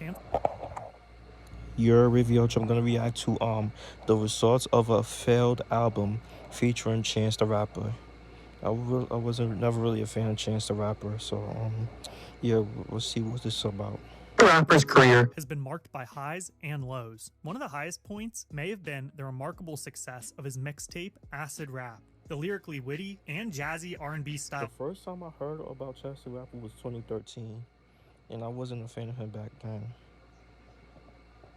Chance. Your WavyOcho, I'm gonna react to the results of a failed album featuring Chance the Rapper. I wasn't never really a fan of Chance the Rapper, so yeah, we'll see what this is about. The rapper's career has been marked by highs and lows. One of the highest points may have been the remarkable success of his mixtape Acid Rap. The lyrically witty and jazzy R&B style. The first time I heard about Chance the Rapper was 2013, and I wasn't a fan of him back then.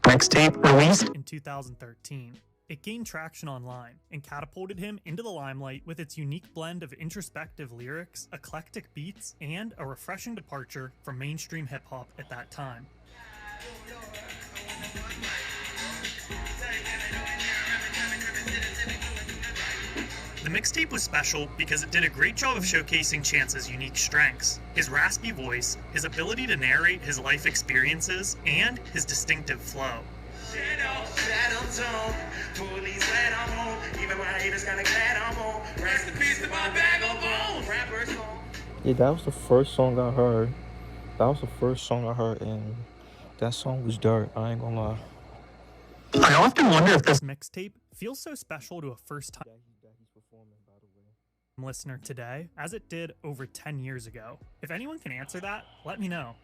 Mixtape released in 2013. It gained traction online and catapulted him into the limelight with its unique blend of introspective lyrics, eclectic beats, and a refreshing departure from mainstream hip-hop at that time. The mixtape was special because it did a great job of showcasing Chance's unique strengths, his raspy voice, his ability to narrate his life experiences, and his distinctive flow. Yeah, that was the first song I heard. And that song was dirt. I ain't gonna lie. I often wonder if this mixtape feels so special to a first-time listener today as it did over 10 years ago. If anyone can answer that, let me know.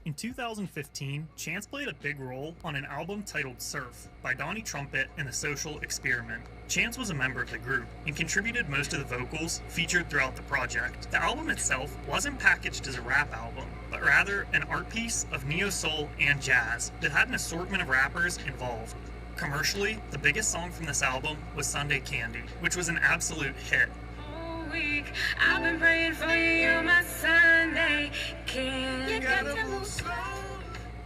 In 2015, Chance played a big role on an album titled Surf by Donnie Trumpet and the Social Experiment. Chance was a member of the group and contributed most of the vocals featured throughout the project. The album itself wasn't packaged as a rap album, but rather an art piece of neo-soul and jazz that had an assortment of rappers involved. Commercially, the biggest song from this album was Sunday Candy, which was an absolute hit. Week. I've been praying for you, you're my Sunday candy. You got to move slow.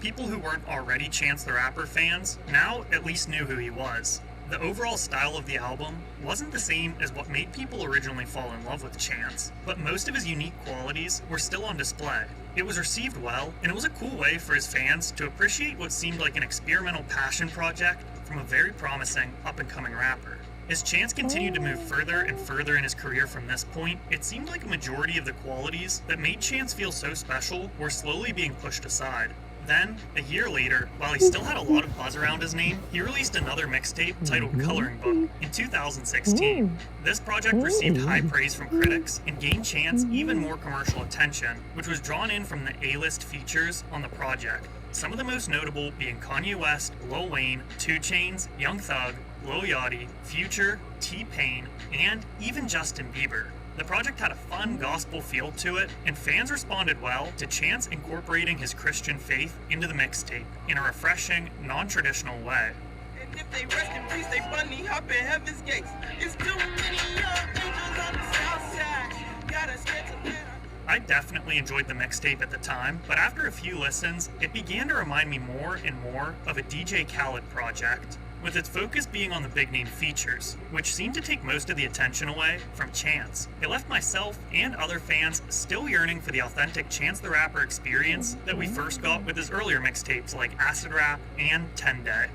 People who weren't already Chance the Rapper fans now at least knew who he was. The overall style of the album wasn't the same as what made people originally fall in love with Chance, but most of his unique qualities were still on display. It was received well, and it was a cool way for his fans to appreciate what seemed like an experimental passion project from a very promising up-and-coming rapper. As Chance continued to move further and further in his career from this point, it seemed like a majority of the qualities that made Chance feel so special were slowly being pushed aside. Then, a year later, while he still had a lot of buzz around his name, he released another mixtape titled Coloring Book in 2016. This project received high praise from critics and gained Chance even more commercial attention, which was drawn in from the A-list features on the project. Some of the most notable being Kanye West, Lil Wayne, 2 Chainz, Young Thug, Lil Yachty, Future, T-Pain, and even Justin Bieber. The project had a fun gospel feel to it, and fans responded well to Chance incorporating his Christian faith into the mixtape in a refreshing, non-traditional way. And if they rest in peace, they bunny hop in heaven's gates. It's too many young angels on the south side. Gotta sketch a better. I definitely enjoyed the mixtape at the time, but after a few listens, it began to remind me more and more of a DJ Khaled project, with its focus being on the big-name features, which seemed to take most of the attention away from Chance. It left myself and other fans still yearning for the authentic Chance the Rapper experience that we first got with his earlier mixtapes like Acid Rap and 10 Day.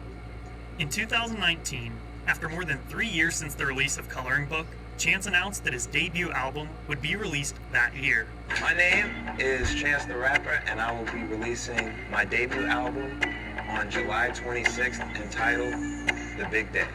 In 2019, after more than 3 years since the release of Coloring Book, Chance announced that his debut album would be released that year. My name is Chance the Rapper, and I will be releasing my debut album on July 26th entitled The Big Day.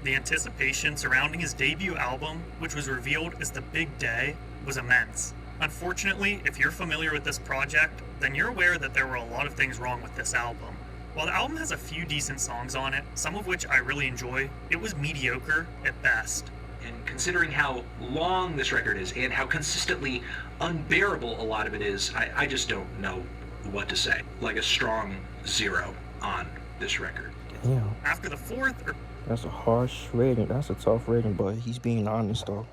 The anticipation surrounding his debut album, which was revealed as The Big Day, was immense. Unfortunately, if you're familiar with this project, then you're aware that there were a lot of things wrong with this album. While the album has a few decent songs on it, some of which I really enjoy, it was mediocre at best. And considering how long this record is and how consistently unbearable a lot of it is, I just don't know what to say. Like a strong 0 on this record. Damn. After the fourth or That's a harsh rating. That's a tough rating, but he's being honest though.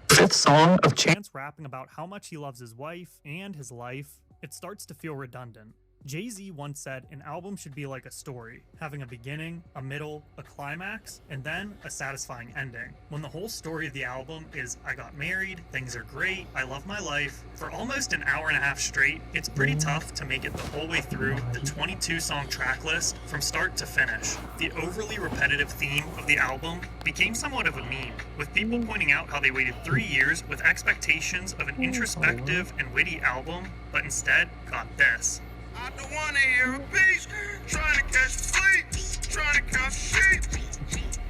fifth song of Chance rapping about how much he loves his wife and his life, it starts to feel redundant. Jay-Z once said an album should be like a story, having a beginning, a middle, a climax, and then a satisfying ending. When the whole story of the album is I got married, things are great, I love my life, for almost an hour and a half straight, it's pretty tough to make it the whole way through the 22-song track list from start to finish. The overly repetitive theme of the album became somewhat of a meme, with people pointing out how they waited 3 years with expectations of an introspective and witty album, but instead got this. I don't wanna hear a beat. Trying to catch sleep, trying to count sheep.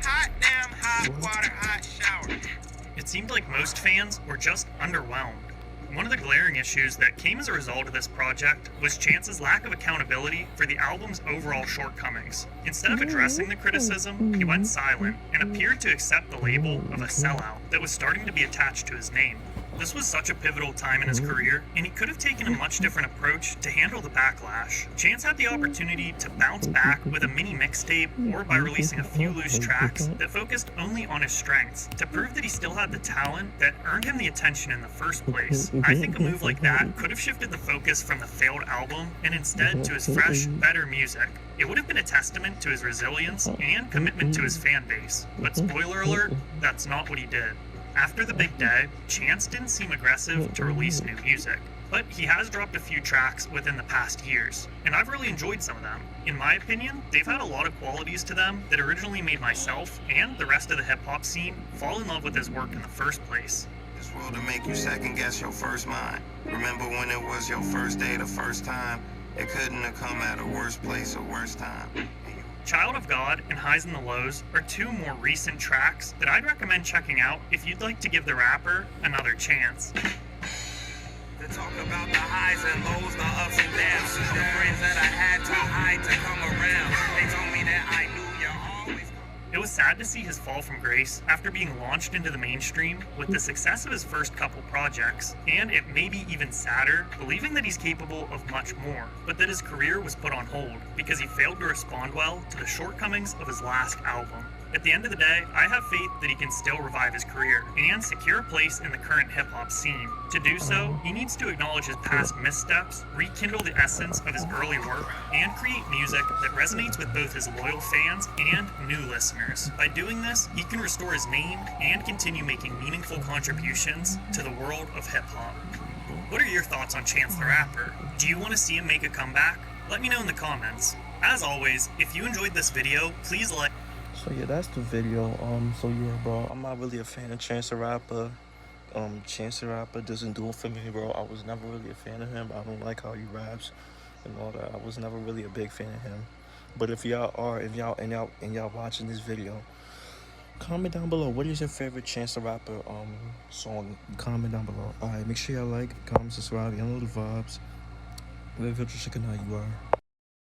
Hot damn, hot water, hot shower. It seemed like most fans were just underwhelmed. One of the glaring issues that came as a result of this project was Chance's lack of accountability for the album's overall shortcomings. Instead of addressing the criticism, he went silent and appeared to accept the label of a sellout that was starting to be attached to his name. This was such a pivotal time in his career, and he could have taken a much different approach to handle the backlash. Chance had the opportunity to bounce back with a mini mixtape or by releasing a few loose tracks that focused only on his strengths to prove that he still had the talent that earned him the attention in the first place. I think a move like that could have shifted the focus from the failed album and instead to his fresh, better music. It would have been a testament to his resilience and commitment to his fan base. But spoiler alert, that's not what he did. After the big day, Chance didn't seem aggressive to release new music, but he has dropped a few tracks within the past years, and I've really enjoyed some of them. In my opinion, they've had a lot of qualities to them that originally made myself and the rest of the hip-hop scene fall in love with his work in the first place. This world to make you second guess your first mind. Remember when it was your first day the first time? It couldn't have come at a worse place or worse time. Child of God and Highs and the Lows are two more recent tracks that I'd recommend checking out if you'd like to give the rapper another chance. To talk about the highs and lows, the ups and downs. The friends that I had to hide to come around. They told me that I knew you're always. It was sad to see his fall from grace after being launched into the mainstream with the success of his first couple projects, and it may be even sadder believing that he's capable of much more, but that his career was put on hold because he failed to respond well to the shortcomings of his last album. At the end of the day, I have faith that he can still revive his career and secure a place in the current hip-hop scene. To do so, he needs to acknowledge his past missteps, rekindle the essence of his early work, and create music that resonates with both his loyal fans and new listeners. By doing this, he can restore his name and continue making meaningful contributions to the world of hip-hop. What are your thoughts on Chance the Rapper? Do you want to see him make a comeback? Let me know in the comments. As always, if you enjoyed this video, please like. So yeah, that's the video. So yeah, bro, I'm not really a fan of Chance the Rapper. Chance the Rapper doesn't do it for me, bro. I was never really a fan of him. I don't like how he raps and all that. I was never really a big fan of him. But if y'all are, if y'all watching this video, comment down below. What is your favorite Chance the Rapper song? Comment down below. Alright, make sure y'all like, comment, subscribe. Y'all know the vibes. WavyOcho, check out how you are.